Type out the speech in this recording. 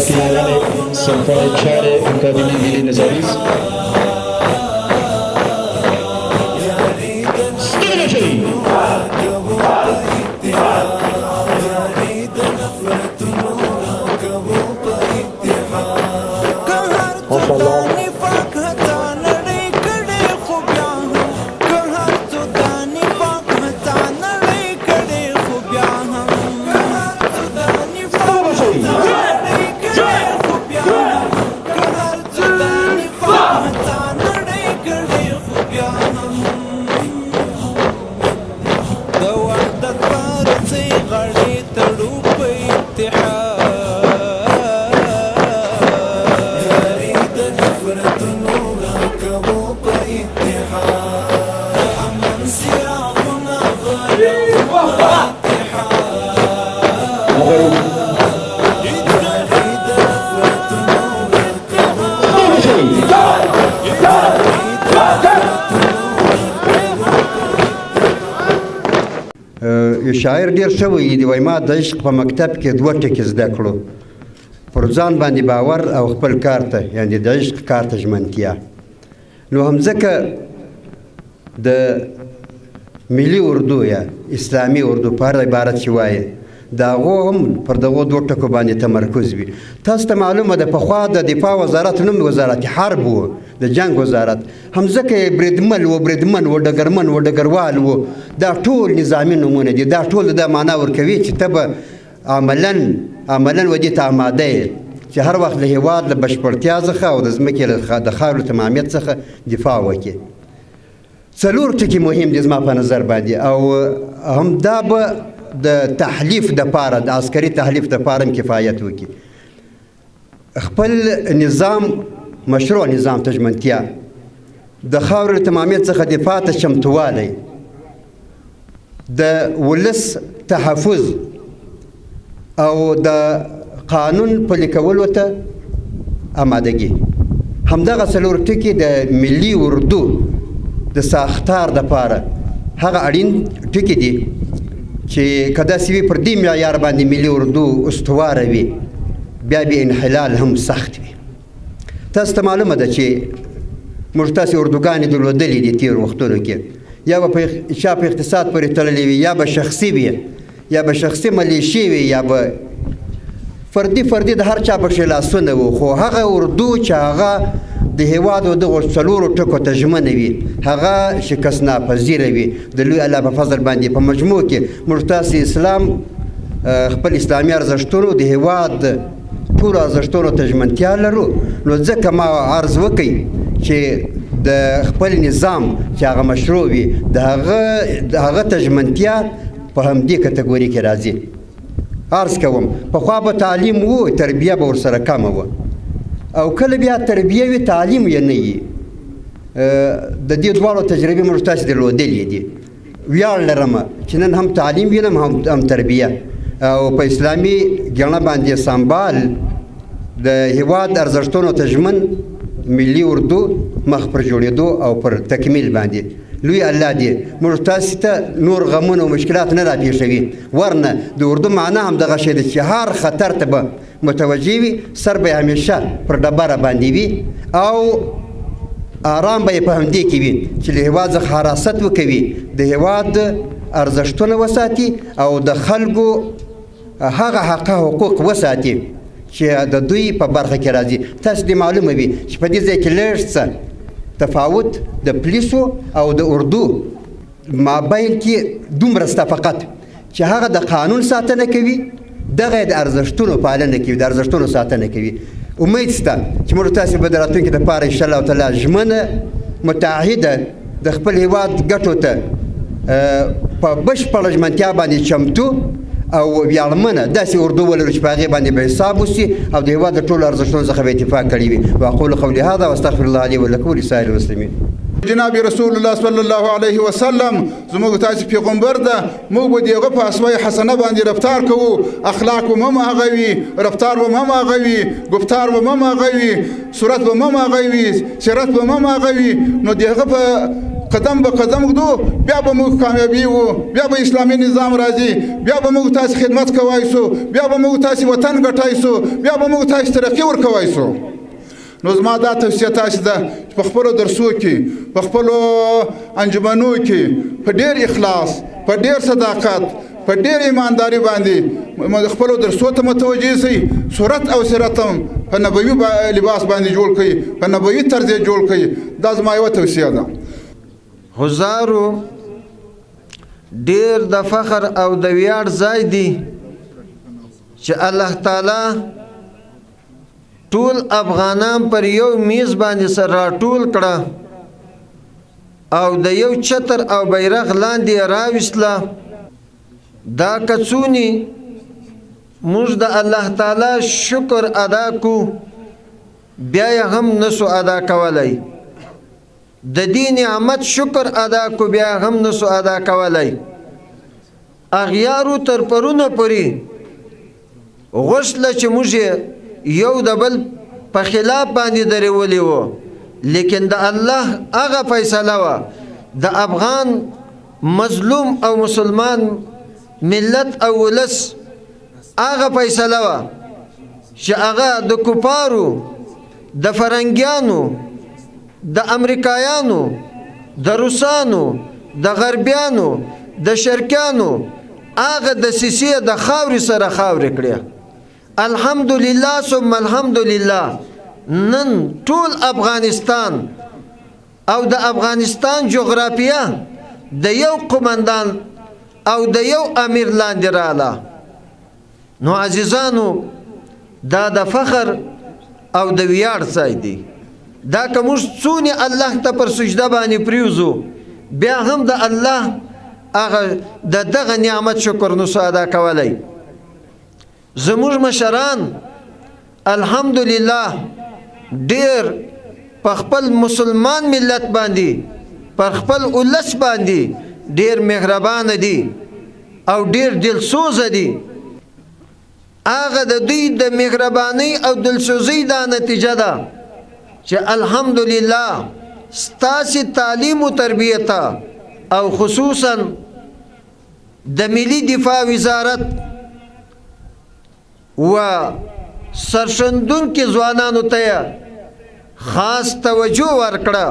finale symfoniczne Akademii Mili Nezaris. شاعر ډیر شوی دی، وای ما د عشق په مکتب کې دوه ټکي زده کړو، پر ځان باندې باور او خپل کار ته، یعنې د عشق کار ته ژمنتیا. نو همځکه د ملي اردو یا اسلامي اردو په هر عبارت چې وایي د هغو هم پر دغو دوه ټکو باندې تمرکز وي. تاسو ته معلومه ده پخوا د دفاع وزارت نوم وزارت حرب و، د جنگ وزارت، همځکه یې بریدمن و، بریدمن و، ډګرمن و، ډګروال و، دا ټول نظامي نومونه دي. دا ټول دا معنا ورکوي چې ته به عملاً و دې ته آماده یې چې هر وخت د هېواد له بشپړتیا څخه او د ځمکې د خاورو تمامیت څخه دفاع وکړي. څلور ټکي مهم دي زما په نظر باندې، او همدا به د تحلیف دپاره، د عسکري تحلیف دپاره هم کفایت وکړي. خپل نظام، مشروع نظام ته ژمنتیا، د خاورو تمامیت څخه دفاع ته چمتوالی، د ولس تحفظ او د قانون پلي کولو ته آمادګي. همدغه څلور ټکي د ملي اردو د ساختار دپاره هغه اړین ټکي دي چې که داسې وي پر دې معیار باندې ملي اردو استواره وي، بیا به انحلال هم سخت وي. تاسو ته معلومه ده چې موږ تاسې اردوګانې درلودلې دي تېرو وختونو کې، یا به چا په اقتصاد پورې تړلې وي، یا به شخصي وي، یا به شخصي ملیشې وي، یا به فردي د هر چا پکښې لاسونه وو. خو هغه اردو چې هغه د هېوادو دغو څلورو ټکو ته ژمنه وي، هغه شکست ناپذیره وي. د لوی الله په فضل باندې په مجموع کې موږ تاسې اسلام، خپل اسلامي ارزښتونو، د هېواد ټولو ارزښتونو ته ژمنتیا لرو. نو ځکه ما عرض وکړي چې د خپل نظام چې هغه مشروع وي، د هغه ته ژمنتیا په همدې کټګوري کې راځي. عرض کوم پخوا به تعلیم و، تربیه به ورسره کمه وه، او کله بیا تربیه وي تعلیم یې نه وي. د دې دواړو تجربې موږ تاسې درلودلې دي. ویاړ لرمه چې نن هم تعلیم وینم هم تربیه، او په اسلامي ګڼه باندې سمبال د هېواد ارزښتونو ته ژمن ملي اردو مخ پر جوړېدو او پر تکمیل باندې. لوی الله دې موږ تاسې ته نور غمونه او مشکلات نه راپېښوي، ورنه د اردو معنا هم دغه شی دی چې هر خطر ته به متوجه وي، سر به یې همیشه پر ډبره باندې وي، او آرام به یې په همدې کې وي چې له هېواد څخه حراست وکوي، د هېواد ارزښتونه وساتي او د خلکو هغه حقوق وساتي چې د دوی په برخه کې راځي. تاسو دې معلومه وي چې په دې ځای کې لږ څه تفاوت د پولیسو او د اردو مابین کې دومره شته فقط چې هغه د قانون ساتنه کوي، دغه د ارزښتونو پالنه کوي، د ارزښتونو ساتنه کوي. امید شته چې موږ تاسې به د راتلونکي دپاره انشاءالله تعالی ژمنه متعهده د خپل هېواد ګټو ته په بشپړه ژمنتیا باندې چمتو او ویاړمنه داسې اردو ولرو چې په هغې باندې به حساب وشي او د هېواد د ټولو ارزښتونو څخه به اتفاق کړی وي. واقول قولي هذا واستغفر الله لي ولكم ولسائر المسلمين. جناب رسول الله صلی الله علیه وسلم زموږ تاسې پیغمبر ده، موږ به د هغه په اسوه حسنه باندې رفتار کوو، اخلاق به هم هغه وي، رفتار به هم هغه وي، گفتار به هم هغه وي، صورت به هم هغه وي، سیرت به هم هغه وي. نو د هغه په قدم به قدم ږدو بیا به موږ کامیابي وو بیا به اسلامي نظام راځي بیا به موږ تاسې خدمت کوای سو بیا به موږ تاسې وطن ګټای سو بیا به موږ تاسې ترقي ورکوای سو نو زما دا توصیه تاسې ده چې په خپلو درسو کې په خپلو انجمنو کې په ډېر اخلاص په ډېر صداقت په ډېر ایمانداري باندې خپلو درسو ته متوجه شئ صورت او سیرت هم په نبوي لباس باندې جوړ کړئ په نبوي طرز یې جوړ کړئ دا زما یوه توصیه ده هزارو ډېر د فخر او د ویاړ ځای دی چې الله تعالی ټول افغانان پر یو میز باندې سره راټول کړه او د یو چتر او بیرغ لاندې راوستله دا کڅونی موږ د الله تعالی شکر ادا کو بیا یې هم نسو ادا کولای د دې نعمت شکر ادا کو بیا هم نسو ادا کولای اغیارو تر پرونه پوری غسل چې موږ یو د بل په خلاف باندې درولې وو لیکن د الله هغه فیصله وه د افغان مظلوم او مسلمان ملت او ولس هغه فیصله وه چې هغه د کفارو د فرنګیانو د امریکایانو د روسانو د غربیانو د شرکیانو هغه د سیسې د خاورې سره خاورې کړې الحمدلله ثم الحمدلله نن ټول افغانستان او د افغانستان جغرافیه د یو قمندان او د یو امیر لاندې رااله نو عزیزانو دا د فخر او د ویاړ ځای دی دا که موږ څونه الله ته پر سجده باندې پریوزو بیا هم د الله هغه د دغه نعمت شکر نسو ادا کولی زموږ مشران الحمدلله ډیر په خپل مسلمان ملت باندې پر خپل ولس باندې ډیر مهربان دي او ډیر دلسوز دي هغه د دوی د مهرباني او دلسوزۍ دا نتیجه ده چې الحمدلله ستاسې تعلیم و تربیت او خصوصا د ملي دفاع وزارت و سرښندونکو ځوانانو ته خاص توجه ورکړه